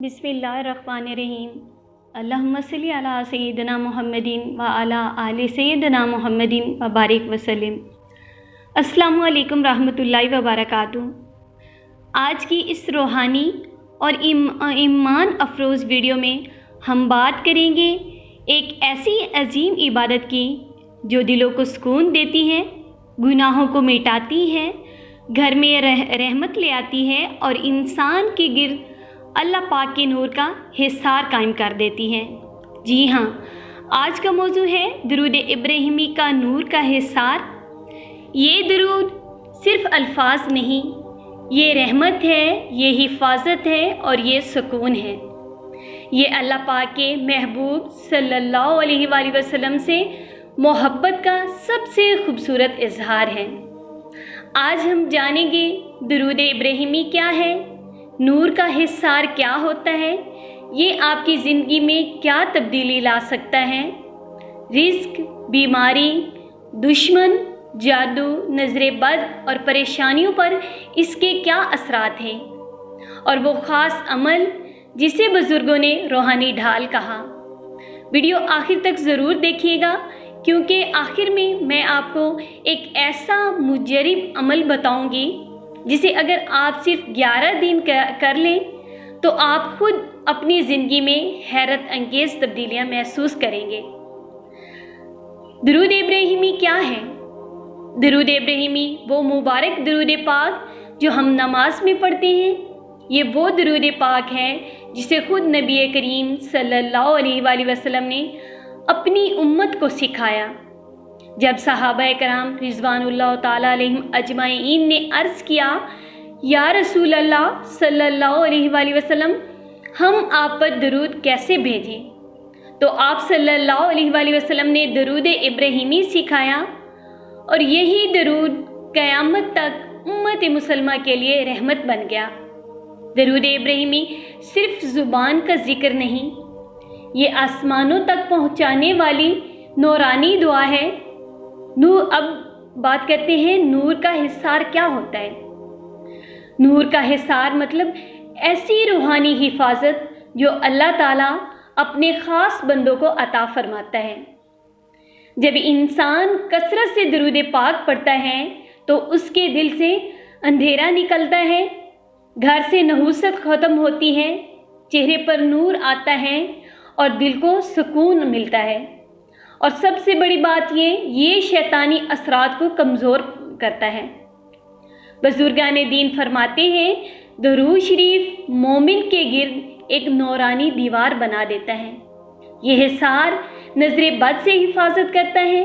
बिस्मिल्लाहिर्रहमानिर्रहीम। अल्लाहुम्मा सल्ली अला सय्यिदिना मुहम्मदिन व अला आलि सय्यिदिना मुहम्मदिन व बारिक वसल्लम। अस्सलामु अलैकुम रहमतुल्लाहि व बरकातुहू। आज की इस रूहानी और ईमान अफरोज़ वीडियो में हम बात करेंगे एक ऐसी अजीम इबादत की जो दिलों को सुकून देती है, गुनाहों को मिटाती है, घर में रहमत ले आती है और इंसान के गिर्द अल्लाह पाक के नूर का हिसार कायम कर देती है। जी हाँ, आज का मौजू है दरूद इब्राहिमी का नूर का हिसार। ये दरूद सिर्फ अल्फाज नहीं, ये रहमत है, ये हिफाजत है और ये सुकून है। ये अल्लाह पाक के महबूब सल्लल्लाहु अलैहि वसल्लम से मोहब्बत का सबसे खूबसूरत इजहार है। आज हम जानेंगे दरूद इब्राहिमी क्या है, नूर का हिसार क्या होता है, ये आपकी ज़िंदगी में क्या तब्दीली ला सकता है, रिस्क, बीमारी, दुश्मन, जादू, नज़र बद और परेशानियों पर इसके क्या असरात हैं, और वो ख़ास अमल जिसे बुज़ुर्गों ने रूहानी ढाल कहा। वीडियो आखिर तक ज़रूर देखिएगा, क्योंकि आखिर में मैं आपको एक ऐसा मुजरिब अमल बताऊंगी जिसे अगर आप सिर्फ 11 दिन कर लें तो आप खुद अपनी ज़िंदगी में हैरत अंगेज़ तब्दीलियाँ महसूस करेंगे। दरूद इब्राहिमी क्या है? दरूद इब्राहिमी वो मुबारक दरूद पाक जो हम नमाज में पढ़ते हैं। ये वो दरूद पाक है जिसे खुद नबी करीम सल्लल्लाहु अलैहि वसल्लम ने अपनी उम्मत को सिखाया। जब सहाबा कराम रिज़वानुल्लाह ताला अलैहिम अजमाइन ने अर्ज़ किया, या रसूल अल्लाह सल्लल्लाहु अलैहि वसल्लम, हम आप पर दरूद कैसे भेजें? तो आप सल्लल्लाहु अलैहि वसल्लम ने दरूद इब्राहिमी सिखाया, और यही दरूद क़यामत तक उम्मत मुसलमा के लिए रहमत बन गया। दरूद इब्राहिमी सिर्फ ज़ुबान का ज़िक्र नहीं, ये आसमानों तक पहुँचाने वाली नूरानी दुआ है। अब बात करते हैं नूर का हिसार क्या होता है। नूर का हिसार मतलब ऐसी रूहानी हिफाजत जो अल्लाह ताला अपने ख़ास बंदों को अता फरमाता है। जब इंसान कसरत से दरूद पाक पढ़ता है तो उसके दिल से अंधेरा निकलता है, घर से नहूसत ख़त्म होती है, चेहरे पर नूर आता है और दिल को सुकून मिलता है। और सबसे बड़ी बात ये शैतानी असरात को कमज़ोर करता है। बुज़ुर्गान दीन फरमाते हैं, दरूद शरीफ मोमिन के गिर्द एक नूरानी दीवार बना देता है। ये हिसार नज़र बद से हिफाजत करता है,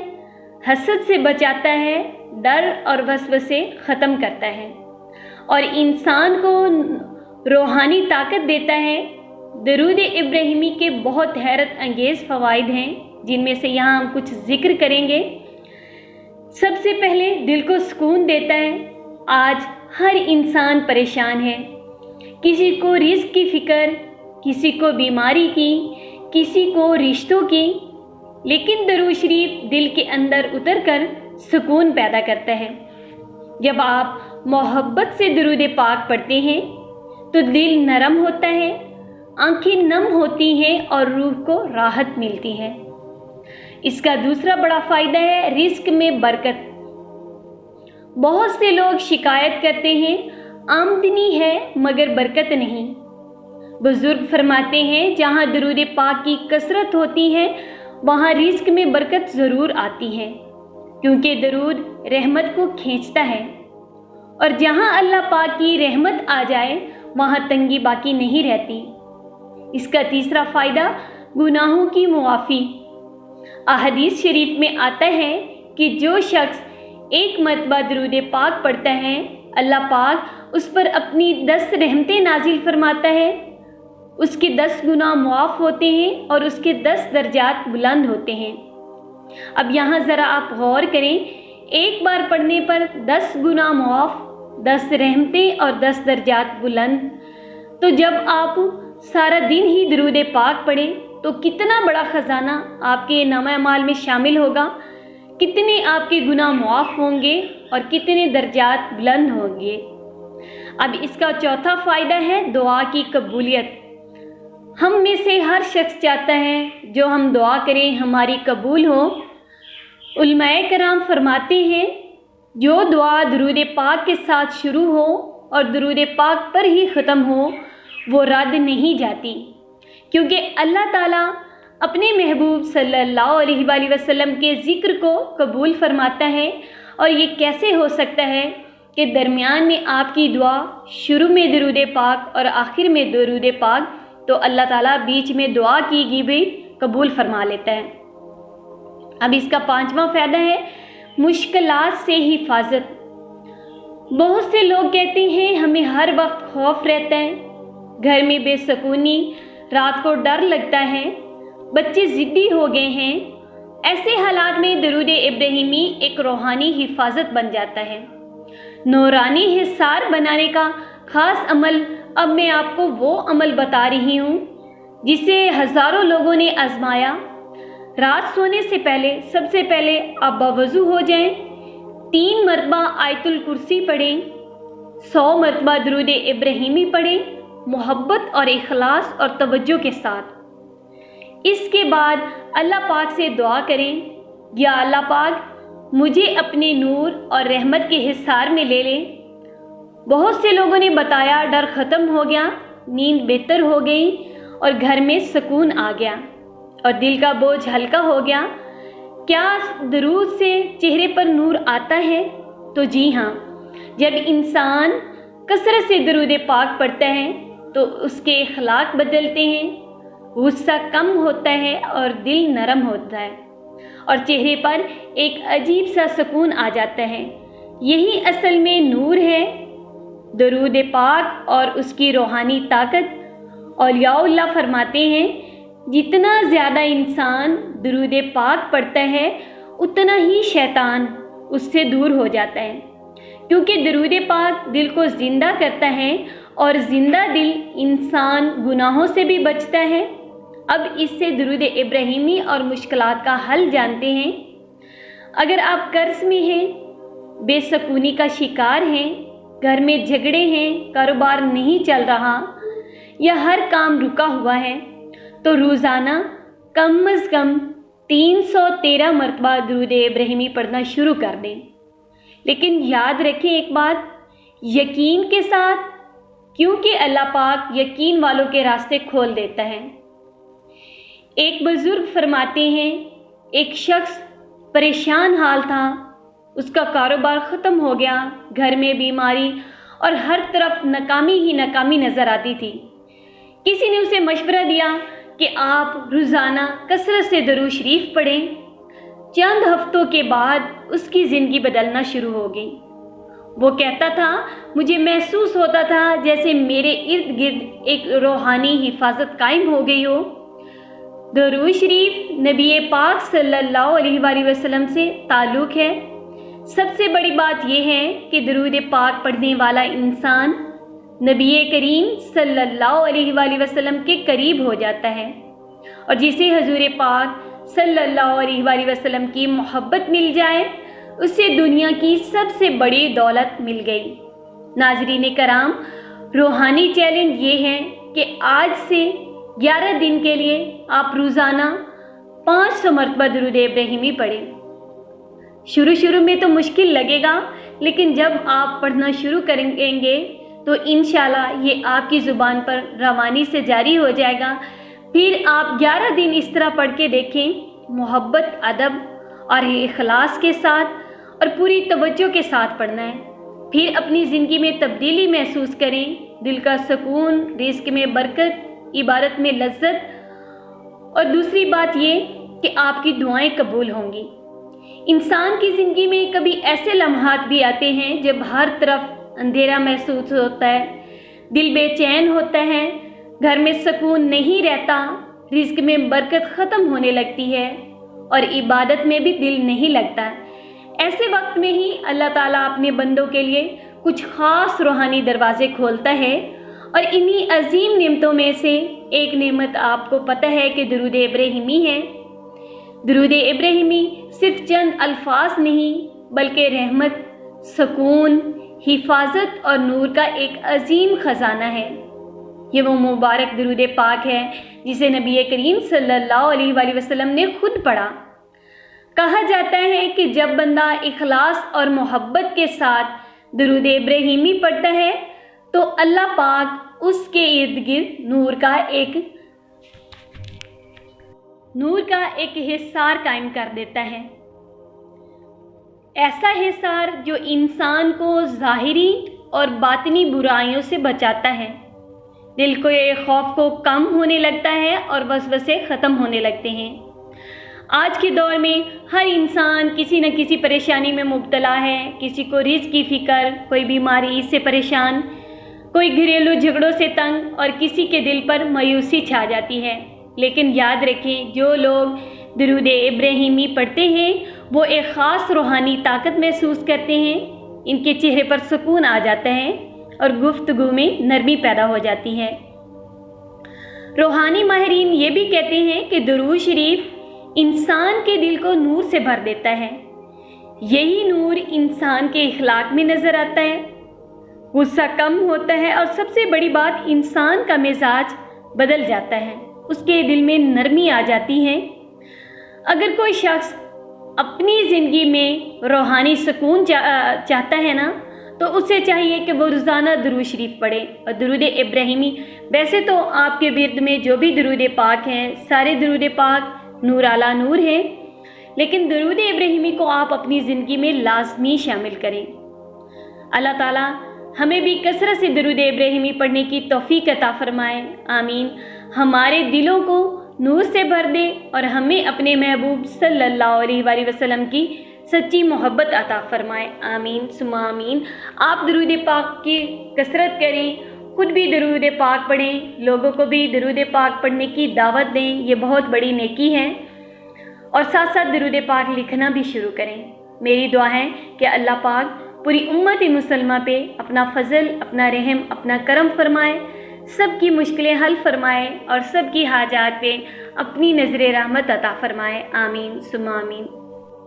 हसद से बचाता है, डर और वसवसे ख़त्म करता है और इंसान को रूहानी ताकत देता है। दरूद इब्राहिमी के बहुत हैरत अंगेज़ फ़वाइद हैं, जिनमें से यहाँ हम कुछ ज़िक्र करेंगे। सबसे पहले दिल को सुकून देता है। आज हर इंसान परेशान है, किसी को रिस्क की फ़िक्र, किसी को बीमारी की, किसी को रिश्तों की, लेकिन दरूद शरीफ दिल के अंदर उतर कर सुकून पैदा करता है। जब आप मोहब्बत से दरूद पाक पढ़ते हैं तो दिल नरम होता है, आंखें नम होती हैं और रूह को राहत मिलती है। इसका दूसरा बड़ा फ़ायदा है रिस्क में बरकत। बहुत से लोग शिकायत करते हैं, आमदनी है मगर बरकत नहीं। बुज़ुर्ग फरमाते हैं, जहाँ दरूद पाक की कसरत होती है वहाँ रिस्क में बरकत ज़रूर आती है, क्योंकि दरूद रहमत को खींचता है, और जहाँ अल्लाह पाक की रहमत आ जाए वहाँ तंगी बाकी नहीं रहती। इसका तीसरा फ़ायदा गुनाहों की मुआफ़ी। अहदीस शरीफ में आता है कि जो शख्स एक मरतबा दरूद पाक पढ़ता है, अल्लाह पाक उस पर अपनी 10 रहमतें नाजिल फरमाता है, उसके 10 गुनाह मुआफ़ होते हैं और उसके 10 दर्जात बुलंद होते हैं। अब यहाँ ज़रा आप गौर करें, एक बार पढ़ने पर 10 गुनाह मुआफ़, 10 रहमतें और 10 दर्जात बुलंद। तो जब आप सारा दिन ही दरूद पाक पढ़ें तो कितना बड़ा ख़जाना आपके नामा-ए-माल में शामिल होगा, कितने आपके गुनाह मुआफ़ होंगे और कितने दर्जात बुलंद होंगे। अब इसका चौथा फ़ायदा है दुआ की कबूलियत। हम में से हर शख्स चाहता है जो हम दुआ करें हमारी कबूल हो। उलमाए कराम फरमाते हैं जो दुआ दुरूद पाक के साथ शुरू हो और दुरूद पाक पर ही ख़त्म हो वो रद्द नहीं जाती, क्योंकि अल्लाह ताला अपने महबूब सल्लल्लाहु अलैहि वसल्लम के ज़िक्र को कबूल फरमाता है। और ये कैसे हो सकता है कि दरमियान में आपकी दुआ, शुरू में दुरूद पाक और आखिर में दुरूद पाक, तो अल्लाह ताला बीच में दुआ की भी कबूल फरमा लेता है। अब इसका 5वां फ़ायदा है मुश्किलात से हिफाजत। बहुत से लोग कहते हैं हमें हर वक्त खौफ रहता है, घर में बेसुकूनी, रात को डर लगता है, बच्चे ज़िद्दी हो गए हैं। ऐसे हालात में दुरूद इब्राहिमी एक रूहानी हिफाजत बन जाता है। नूरानी हिसार बनाने का ख़ास अमल अब मैं आपको वो अमल बता रही हूँ जिसे हज़ारों लोगों ने आजमाया। रात सोने से पहले सबसे पहले आप बावज़ू हो जाएं, 3 मरतबा आयतुल कुर्सी पढ़ें, 100 मरतबा दुरूद इब्राहिमी पढ़ें, मोहब्बत और इखलास और तवज्जो के साथ। इसके बाद अल्लाह पाक से दुआ करें, या अल्लाह पाक मुझे अपने नूर और रहमत के हिसार में ले ले। बहुत से लोगों ने बताया डर ख़त्म हो गया, नींद बेहतर हो गई और घर में सुकून आ गया और दिल का बोझ हल्का हो गया। क्या दरूद से चेहरे पर नूर आता है? तो जी हाँ, जब इंसान कसरत से दरूद पाक पढ़ता है तो उसके अखलाक बदलते हैं, गुस्सा कम होता है और दिल नरम होता है और चेहरे पर एक अजीब सा सुकून आ जाता है। यही असल में नूर है, दरूद पाक और उसकी रूहानी ताकत। औलियाउल्लाह फरमाते हैं जितना ज़्यादा इंसान दरूद पाक पढ़ता है उतना ही शैतान उससे दूर हो जाता है, क्योंकि दरूद पाक दिल को ज़िंदा करता है और ज़िंदा दिल इंसान गुनाहों से भी बचता है। अब इससे दुरूद इब्राहिमी और मुश्किलात का हल जानते हैं। अगर आप कर्ज में हैं, बेसुकूनी का शिकार हैं, घर में झगड़े हैं, कारोबार नहीं चल रहा या हर काम रुका हुआ है, तो रोज़ाना कम अज़ कम 313 मरतबा दुरूद इब्राहिमी पढ़ना शुरू कर दें। लेकिन याद रखें एक बात, यकीन के साथ, क्योंकि अल्लाह पाक यकीन वालों के रास्ते खोल देता है। एक बुजुर्ग फरमाते हैं एक शख्स परेशान हाल था, उसका कारोबार ख़त्म हो गया, घर में बीमारी और हर तरफ नाकामी ही नाकामी नज़र आती थी। किसी ने उसे मशवरा दिया कि आप रोज़ाना कसरत से दरूद शरीफ पढ़ें। चंद हफ्तों के बाद उसकी ज़िंदगी बदलना शुरू हो गई। वो कहता था मुझे महसूस होता था जैसे मेरे इर्द गिर्द एक रूहानी हिफाजत कायम हो गई हो। दरूद शरीफ नबी पाक सल्लल्लाहु अलैहि वसल्लम से ताल्लुक़ है। सबसे बड़ी बात यह है कि दरूद पाक पढ़ने वाला इंसान नबी करीम सल्लल्लाहु अलैहि वसल्लम के करीब हो जाता है और जिसे हुजूर पाक सल्लल्लाहु अलैहि वसल्लम की मोहब्बत मिल जाए उससे दुनिया की सबसे बड़ी दौलत मिल गई। नाज़रीन कराम, रूहानी चैलेंज ये है कि आज से 11 दिन के लिए आप रोज़ाना 500 मरतबा दुरूद इब्राहिमी पढ़ें। शुरू में तो मुश्किल लगेगा, लेकिन जब आप पढ़ना शुरू करेंगे तो इंशाल्लाह ये आपकी ज़ुबान पर रवानी से जारी हो जाएगा। फिर आप 11 दिन इस तरह पढ़ के देखें, मोहब्बत, अदब और इखलास के साथ और पूरी तवज्जो के साथ पढ़ना है। फिर अपनी ज़िंदगी में तब्दीली महसूस करें, दिल का सुकून, रिज़्क में बरकत, इबादत में लज्जत। और दूसरी बात ये कि आपकी दुआएं कबूल होंगी। इंसान की ज़िंदगी में कभी ऐसे लम्हात भी आते हैं जब हर तरफ अंधेरा महसूस होता है, दिल बेचैन होता है, घर में सुकून नहीं रहता, रिज़्क में बरकत ख़त्म होने लगती है और इबादत में भी दिल नहीं लगता। ऐसे वक्त में ही अल्लाह ताला अपने बंदों के लिए कुछ ख़ास रूहानी दरवाज़े खोलता है और इन्हीं अजीम नेमतों में से एक नेमत आपको पता है कि दुरूद इब्राहिमी है। दुरूद इब्राहिमी सिर्फ चंद अल्फाज नहीं बल्कि रहमत, सुकून, हिफाजत और नूर का एक अजीम ख़जाना है। یہ وہ مبارک درود پاک ہے جسے نبی کریم صلی اللہ علیہ وآلہ وسلم نے خود پڑھا۔ کہا جاتا ہے کہ جب بندہ اخلاص اور محبت کے ساتھ درود ابراہیمی پڑھتا ہے تو اللہ پاک اس کے ارد گرد نور کا ایک حصار قائم کر دیتا ہے، ایسا حصار جو انسان کو ظاہری اور باطنی برائیوں سے بچاتا ہے۔ دل کو خوف کو کم ہونے لگتا ہے اور وسوسے ختم ہونے لگتے ہیں۔ آج کے دور میں ہر انسان کسی نہ کسی پریشانی میں مبتلا ہے، کسی کو رزق کی فکر، کوئی بیماری سے پریشان، کوئی گھریلو جھگڑوں سے تنگ اور کسی کے دل پر مایوسی چھا جاتی ہے۔ لیکن یاد رکھیں، جو لوگ درود ابراہیمی پڑھتے ہیں وہ ایک خاص روحانی طاقت محسوس کرتے ہیں، ان کے چہرے پر سکون آ جاتا ہے اور گفتگو میں نرمی پیدا ہو جاتی ہے۔ روحانی ماہرین یہ بھی کہتے ہیں کہ درود شریف انسان کے دل کو نور سے بھر دیتا ہے۔ یہی نور انسان کے اخلاق میں نظر آتا ہے، غصہ کم ہوتا ہے اور سب سے بڑی بات انسان کا مزاج بدل جاتا ہے، اس کے دل میں نرمی آ جاتی ہے۔ اگر کوئی شخص اپنی زندگی میں روحانی سکون چاہتا ہے نا تو اسے چاہیے کہ وہ روزانہ درود شریف پڑھے اور درود ابراہیمی۔ ویسے تو آپ کے ورد میں جو بھی درود پاک ہیں سارے درود پاک نور علی نور ہیں، لیکن درود ابراہیمی کو آپ اپنی زندگی میں لازمی شامل کریں۔ اللہ تعالیٰ ہمیں بھی کثرت سے درود ابراہیمی پڑھنے کی توفیق عطا فرمائے، آمین۔ ہمارے دلوں کو نور سے بھر دے اور ہمیں اپنے محبوب صلی اللہ علیہ وآلہ وسلم کی سچی محبت عطا فرمائے، آمین ثم آمین۔ آپ درود پاک کی کثرت کریں، خود بھی درود پاک پڑھیں، لوگوں کو بھی درود پاک پڑھنے کی دعوت دیں، یہ بہت بڑی نیکی ہے، اور ساتھ ساتھ درود پاک لکھنا بھی شروع کریں۔ میری دعا ہے کہ اللہ پاک پوری امت مسلمہ پہ اپنا فضل، اپنا رحم، اپنا کرم فرمائے، سب کی مشکلیں حل فرمائے اور سب کی حاجات پہ اپنی نظر رحمت عطا فرمائے، آمین ثم آمین۔